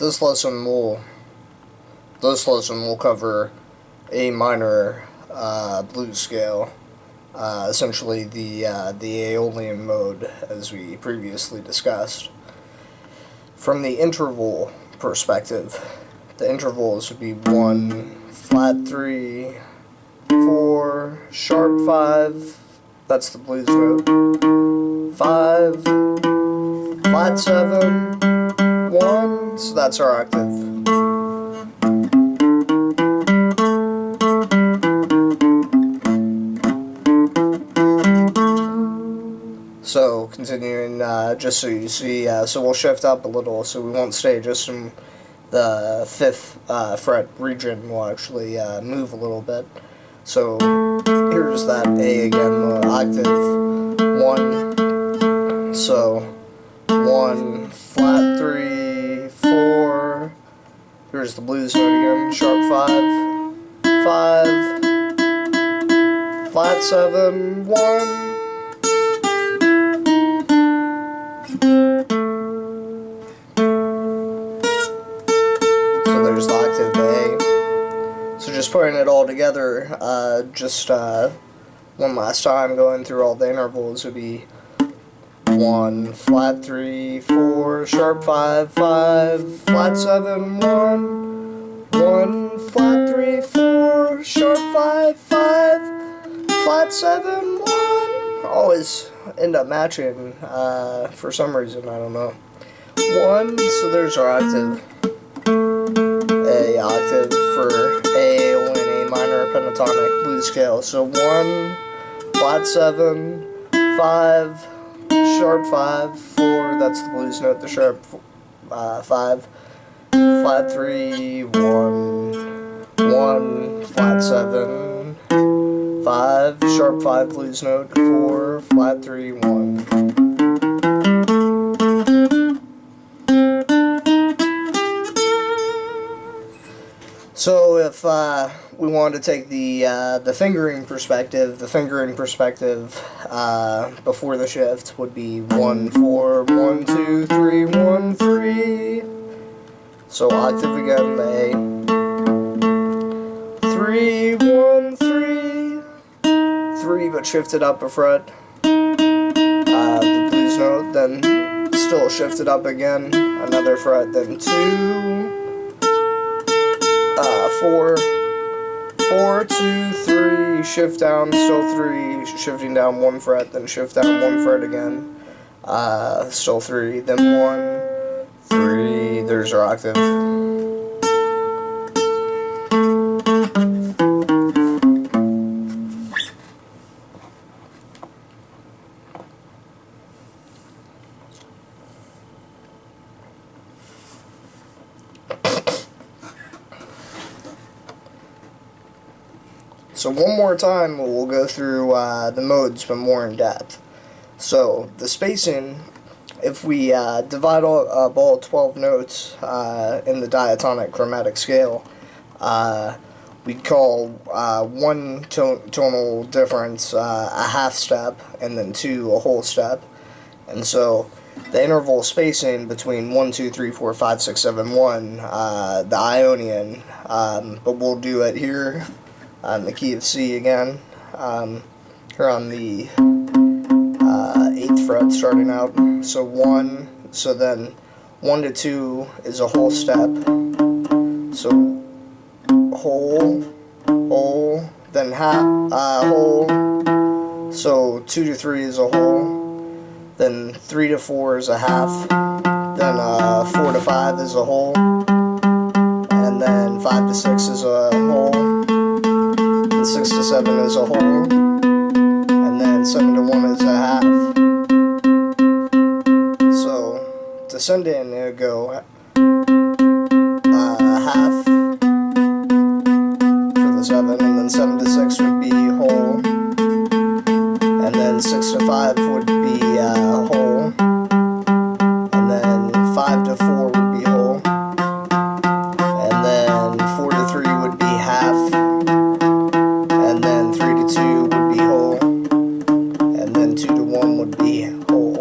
this lesson will cover A minor blues scale, essentially the Aeolian mode, as we previously discussed. From the interval perspective, the intervals would be 1, flat 3, 4, sharp 5, that's the blues note, 5, flat 7, 1, so that's our octave. So, continuing, just so you see, so we'll shift up a little, so we won't stay just in the 5th fret region. We'll actually move a little bit. So, here's that A again, the octave 1. So, 1, flat 3, 4. Here's the blues note again, sharp 5, 5, flat 7, 1. So there's the octave A. So just putting it all together, one last time, going through all the intervals, would be 1, flat 3, 4, sharp 5, 5, flat 7, 1, 1, flat 3, 4, sharp 5, 5, flat 7, 1. Always end up matching, for some reason, I don't know. 1, so there's our octave. A octave for A, only an A minor pentatonic blues scale. So 1, flat 7, 5, sharp 5, 4, that's the blues note, the sharp 5, flat 3, 1, 1, flat 7, 5, sharp 5, blues note, 4, flat 3, 1. So if we wanted to take the fingering perspective, before the shift would be 1, 4, 1, 2, 3, 1, 3. So octave again, the A. 3, 1, 3. 3, but shifted up a fret. The blues note, then still shifted up again, another fret, then 2. 4, 4, 2, 3, shift down, still 3, shifting down 1 fret, then shift down 1 fret again, still 3, then 1, 3, there's our octave. So one more time, we'll go through the modes, but more in depth. So the spacing, if we divide all 12 notes in the diatonic chromatic scale, we'd call one tonal difference a half step, and then 2 a whole step. And so the interval spacing between 1, 2, 3, 4, 5, 6, 7, 1, the Ionian, but we'll do it here on the key of C again, here on the 8th fret starting out. So 1, so then 1 to 2 is a whole step. So whole, then half, whole. So 2 to 3 is a whole. Then 3 to 4 is a half. Then 4 to 5 is a whole. And then 5 to 6 is a whole. 6 to 7 is a whole, and then 7 to 1 is a half. So, descending, it would go half for the 7, and then 7 to 6 would be whole, and then 6 to 5 would be whole, and then 5 to 4 would be whole, and then 4 to 3 would be half. And then 3 to 2 would be whole, and then 2 to 1 would be whole.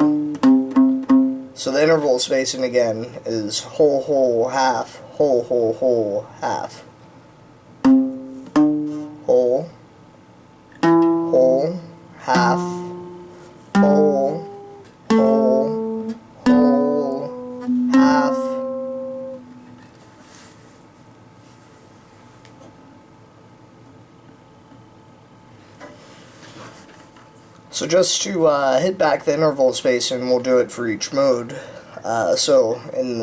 So the interval space spacing again is whole, whole, half, whole, whole, whole, half. Whole, whole, half, whole, whole, whole, half. So just to hit back the interval spacing, we'll do it for each mode. So in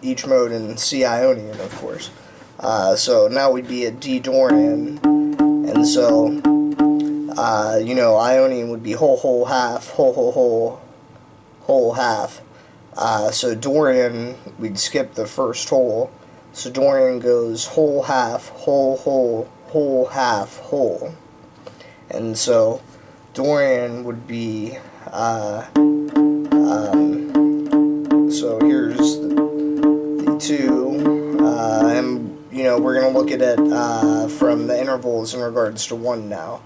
each mode in C Ionian, of course. So now we'd be at D Dorian, and so Ionian would be whole, whole, half, whole, whole, whole, whole, half. So Dorian, we'd skip the first whole. So Dorian goes whole, half, whole, whole, whole, half, whole. And so Dorian would be, so here's the two, and we're going to look at it from the intervals in regards to 1 now.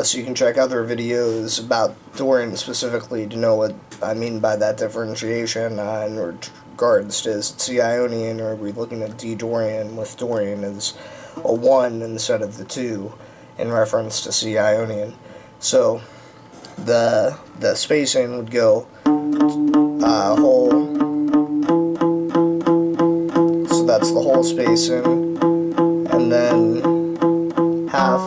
So you can check other videos about Dorian specifically to know what I mean by that differentiation in regards to C Ionian, or are we looking at D Dorian with Dorian as a 1 instead of the 2 in reference to C Ionian. So the spacing would go whole, so that's the whole spacing, and then half.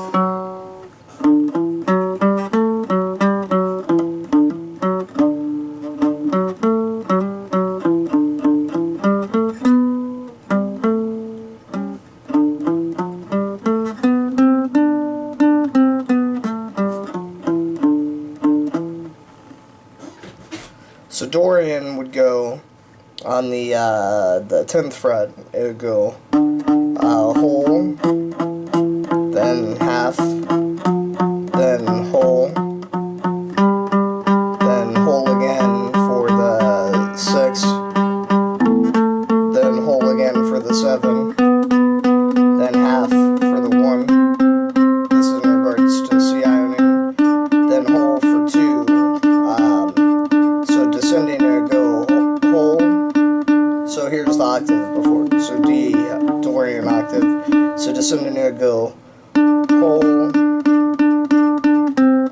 So Dorian would go on the 10th fret. It would go whole, then half, then whole again for the 6, then whole again for the 7, then half for the 1. This is in regards to C Ionian. Then whole for 2. Descending to go whole, so here's the octave before, so D Dorian octave, so descending to go whole,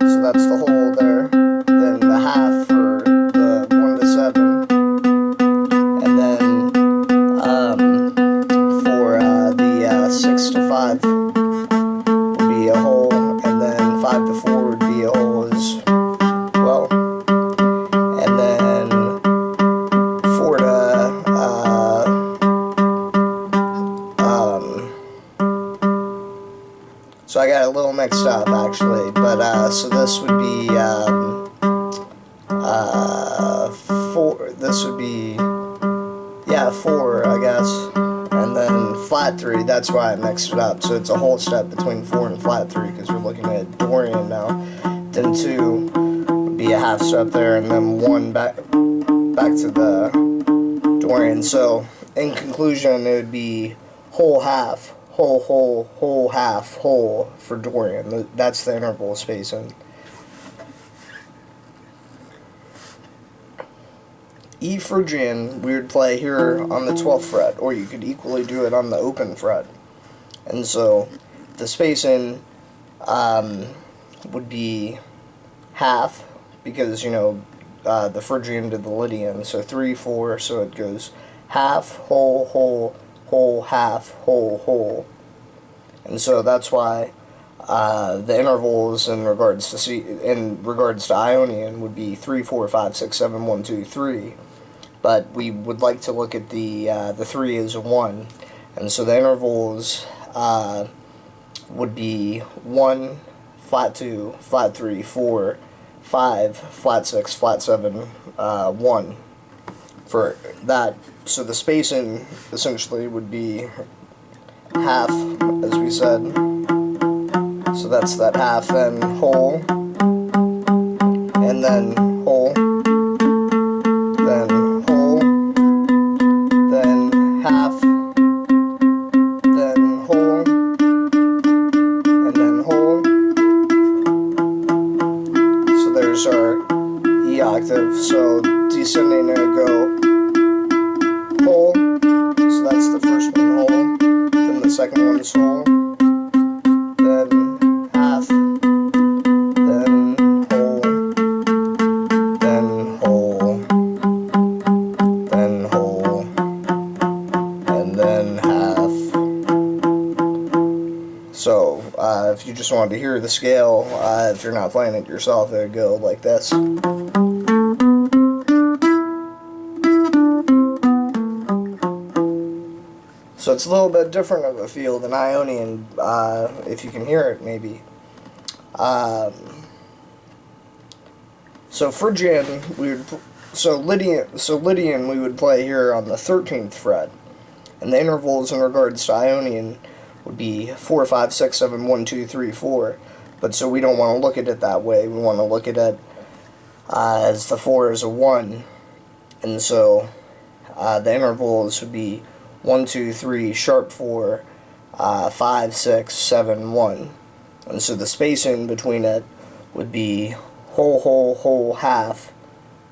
so that's the whole there, then the half for the 1 to 7, and then for the 6 to 5 would be a whole, and then 5 to 4 would be a whole as well. So I got a little mixed up actually, but so this would be 4. This would be 4, I guess, and then flat 3. That's why I mixed it up. So it's a whole step between 4 and flat 3 because we're looking at Dorian now. Then 2 would be a half step there, and then 1 back to the Dorian. So in conclusion, it would be whole, half. Whole, whole, whole, half, whole for Dorian. That's the interval spacing. E Phrygian we would play here on the 12th fret, or you could equally do it on the open fret. And so the spacing would be half, because the Phrygian to the Lydian, so 3, 4, so it goes half, whole, whole, whole, half, whole, whole. And so that's why the intervals in regards to Ionian would be 3, 4, 5, 6, 7, 1, 2, 3. But we would like to look at the 3 as a 1. And so the intervals would be 1, flat 2, flat 3, 4, 5, flat 6, flat 7, 1. For that, so the spacing essentially would be half, as we said. So that's that half, then whole, and then whole, then whole, then half, then whole, and then whole. So there's our E octave. So D descending, it would go whole. So that's the first one, whole. Then the second one is whole. Then half. Then whole. Then whole. Then whole. And then half. So, if you just wanted to hear the scale, if you're not playing it yourself, it would go like this. So it's a little bit different of a feel than Ionian, if you can hear it, maybe. So Phrygian, Lydian we would play here on the 13th fret, and the intervals in regards to Ionian would be 4, 5, 6, 7, 1, 2, 3, 4. But so we don't want to look at it that way. We want to look at it as the 4 is a 1, and so the intervals would be 1, 2, 3, sharp 4, 5, 6, 7, 1. And so the spacing between it would be whole, whole, whole, half,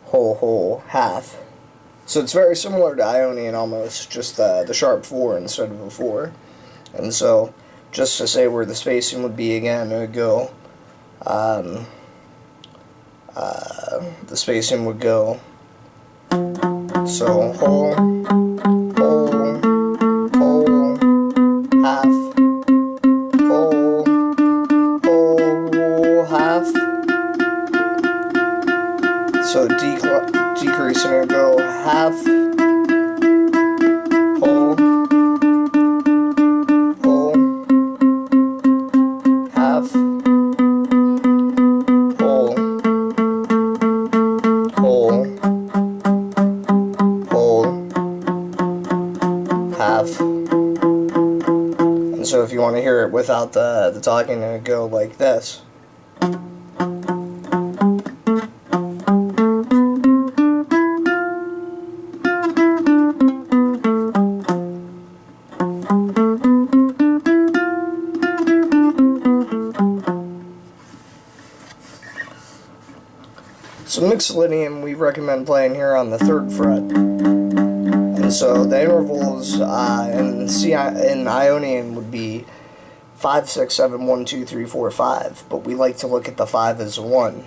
whole, whole, half. So it's very similar to Ionian almost, just the sharp 4 instead of a 4. And so, just to say where the spacing would be again, it would go, the spacing would go, so whole, whole, whole, half, whole, whole, half. So decreasing it would go half, whole, whole, half, whole, whole, whole, half. And so if you want to hear it without the talking, it would go like this. So mixed Lydian we recommend playing here on the 3rd fret. And so the intervals in Ionian would be 5, 6, 7, 1, 2, 3, 4, 5. But we like to look at the 5 as a 1.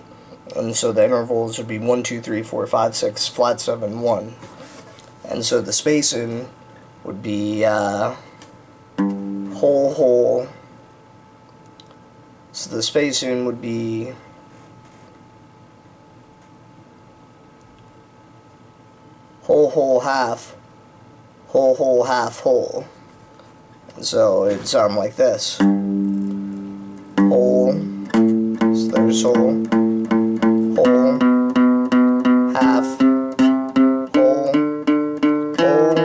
And so the intervals would be 1, 2, 3, 4, 5, 6, flat 7, 1. And so the spacing would be whole, whole. So the spacing would be whole, whole, half, whole, whole, half, whole. And so it'd sound like this. Whole, so there's whole, whole, half, whole, whole,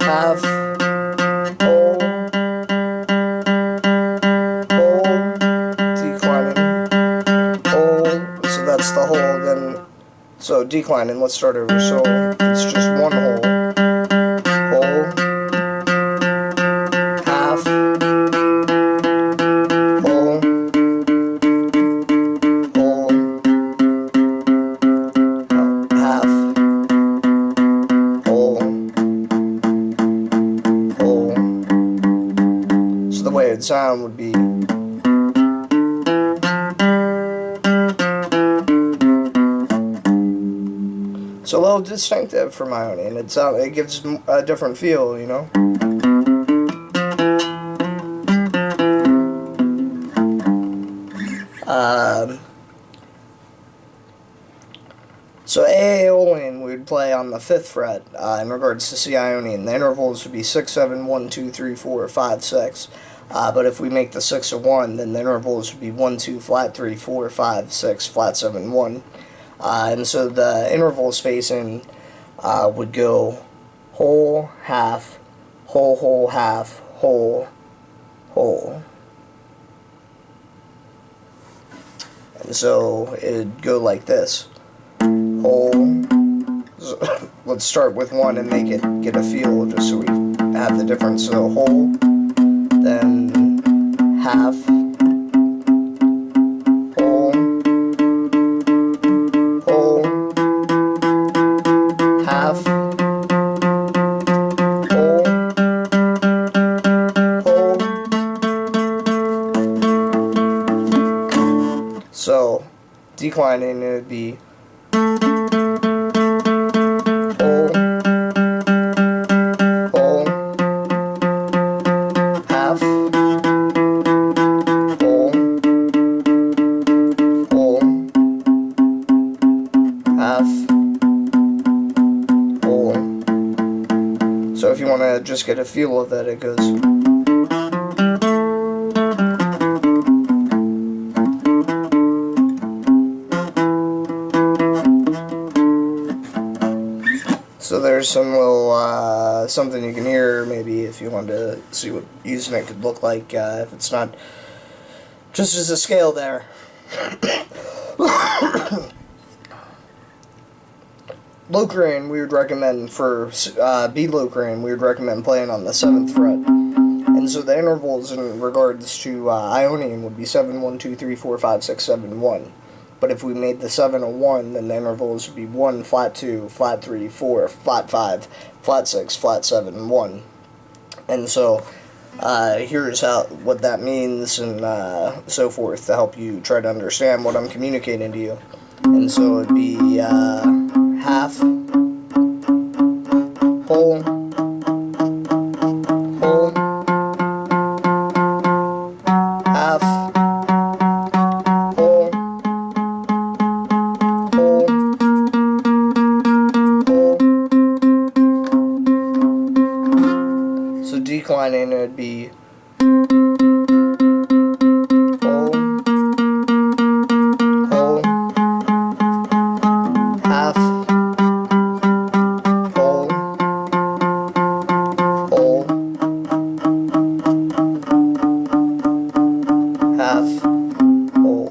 half, whole, whole, declining, whole, so that's the whole, then. So declining, let's start over. So it's just one whole, whole, half, whole, whole, half, whole, whole. So the way it'd sound would be. It's a little distinctive for Ionian. It gives a different feel, you know. So Aeolian we would play on the 5th fret in regards to C Ionian. The intervals would be 6, 7, 1, 2, 3, 4, 5, 6. But if we make the 6 a 1, then the intervals would be 1, 2, flat 3, 4, 5, 6, flat 7, 1. And so the interval spacing would go whole, half, whole, whole, half, whole, whole. And so it'd go like this. Whole. So let's start with 1 and make it get a feel just so we have the difference. So whole, then half, whole, whole, So declining, it would be whole, whole, half, whole, whole, half, whole. So if you want to just get a feel of it, it goes. So there's some little something you can hear, maybe if you want to see what using it could look like, if it's not just as a scale there. Low crane, we would recommend for B low crane, we would recommend playing on the 7th fret. And so the intervals in regards to Ionian would be 7, 1, 2, 3, 4, 5, 6, 7, 1. But if we made the 7 a 1, then the intervals would be 1, flat 2, flat 3, 4, flat 5, flat 6, flat 7, 1. And so here's what that means and so forth to help you try to understand what I'm communicating to you. And so it'd be half, whole, whole, half, whole, whole, whole. So declining, it would be whole, whole, half, whole, whole, half, whole.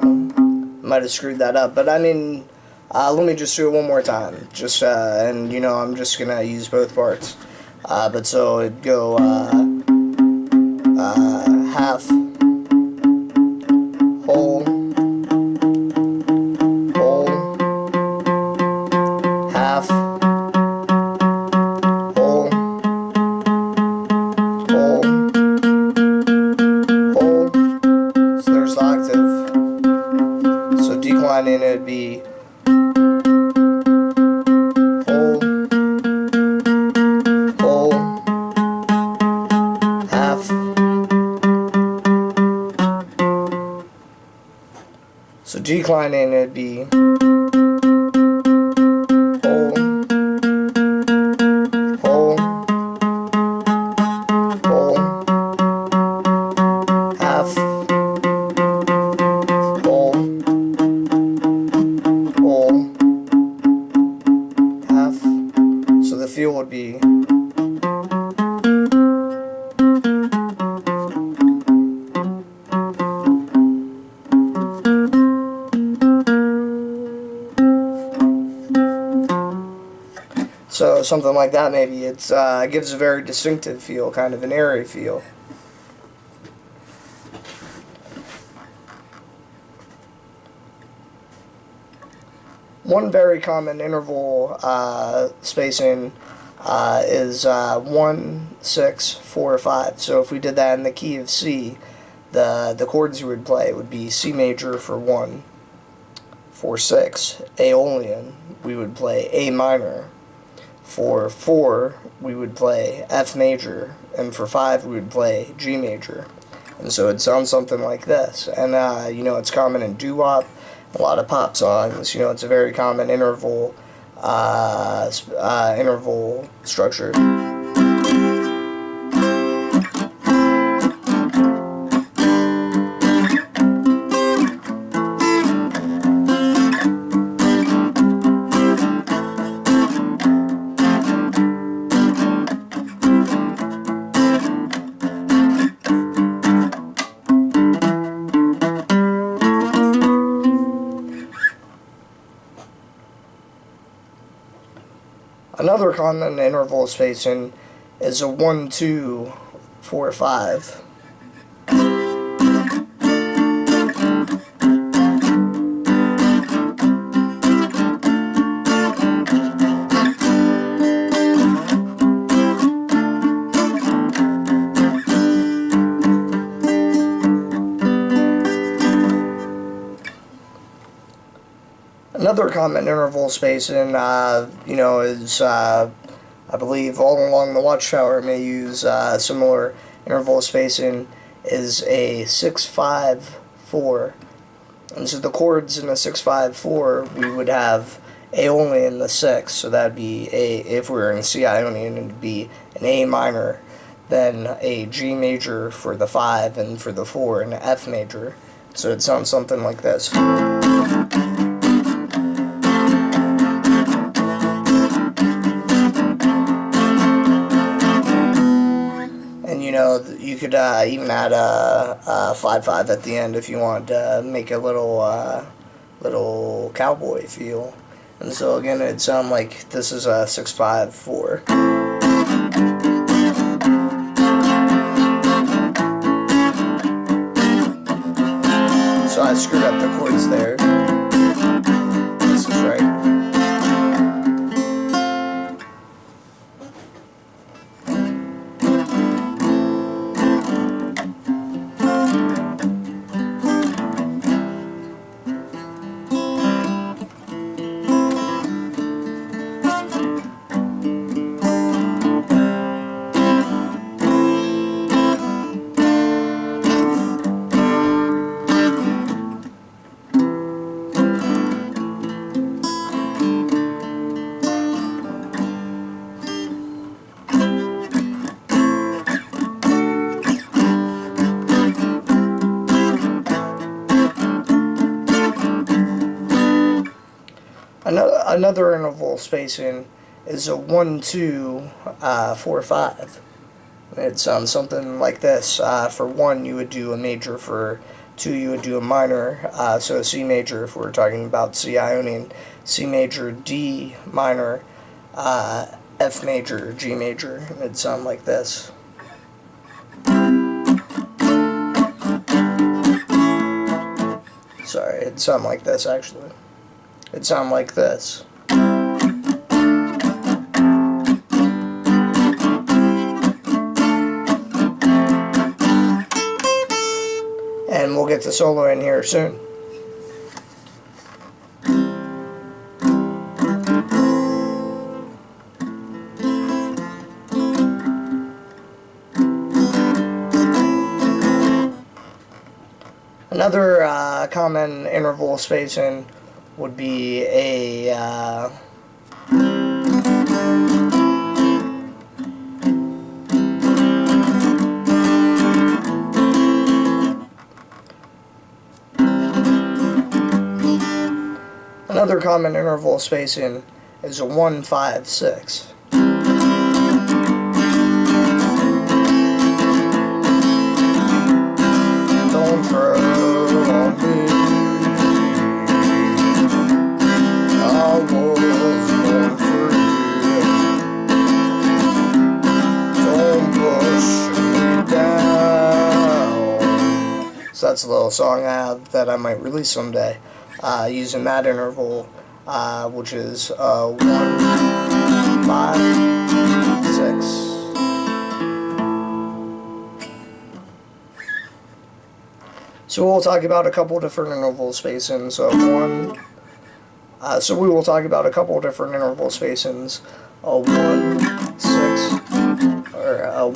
Might have screwed that up, but I mean, let me just do it one more time. Just and you know, I'm just gonna use both parts. But so it'd go half, whole, whole, half, whole, whole, whole. So there's the octave. So declining, it'd be whole, whole, half. So declining, it'd be whole, whole, whole, half, whole, whole, half. So the feel would be so something like that. Maybe it gives a very distinctive feel, kind of an airy feel. One very common interval spacing is 1, 6, 4, 5. So if we did that in the key of C, the chords you would play would be C major for 1. For 6, Aeolian, we would play A minor. For 4, we would play F major. And for 5, we would play G major. And so it sounds something like this. And, you know, it's common in doo-wop, a lot of pop songs. You know, it's a very common interval structure. Another common interval spacing is a 1, 2, 4, 5. Another common interval spacing, is, I believe all along the Watchtower may use similar interval spacing, is a 6-5-4. And so the chords in the 6-5-4, we would have A only in the 6, so that would be A, if we were in C Ionian, it would be an A minor, then a G major for the 5, and for the 4, an F major. So it sounds something like this. And you could even add a 5-5 at the end if you wanted to make a little cowboy feel. And so again, it'd sound like this is a 6-5-4. So I screwed up the chords there. This is right. Another interval spacing is a 1-2-4-5. It sounds something like this. For 1, you would do a major. For 2, you would do a minor. So a C major, if we're talking about C Ionian, C major, D minor, F major, G major. And it'd sound like this. Sorry, it'd sound like this actually. It'd sound like this. And we'll get the solo in here soon. Another common interval spacing would be a another common interval spacing is a 1-5-6. Don't throw on me. So that's a little song I have that I might release someday, using that interval, which is 1-5-6. So we'll talk about a couple different interval spacings. So we will talk about a couple different interval spacings. A 1-6, or a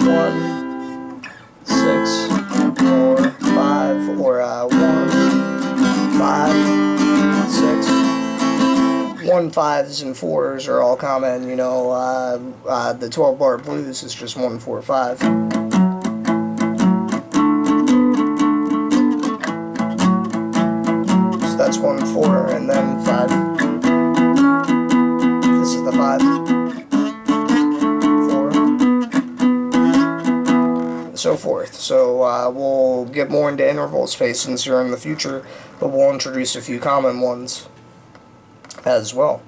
1-6-4-5, or a 1-5-6. 1-5s and 4s are all common. The 12-bar blues is just 1-4-5. So that's 1-4, and then 5. This is the 5, 4, and so forth. So we'll get more into interval spacings here in the future, but we'll introduce a few common ones as well.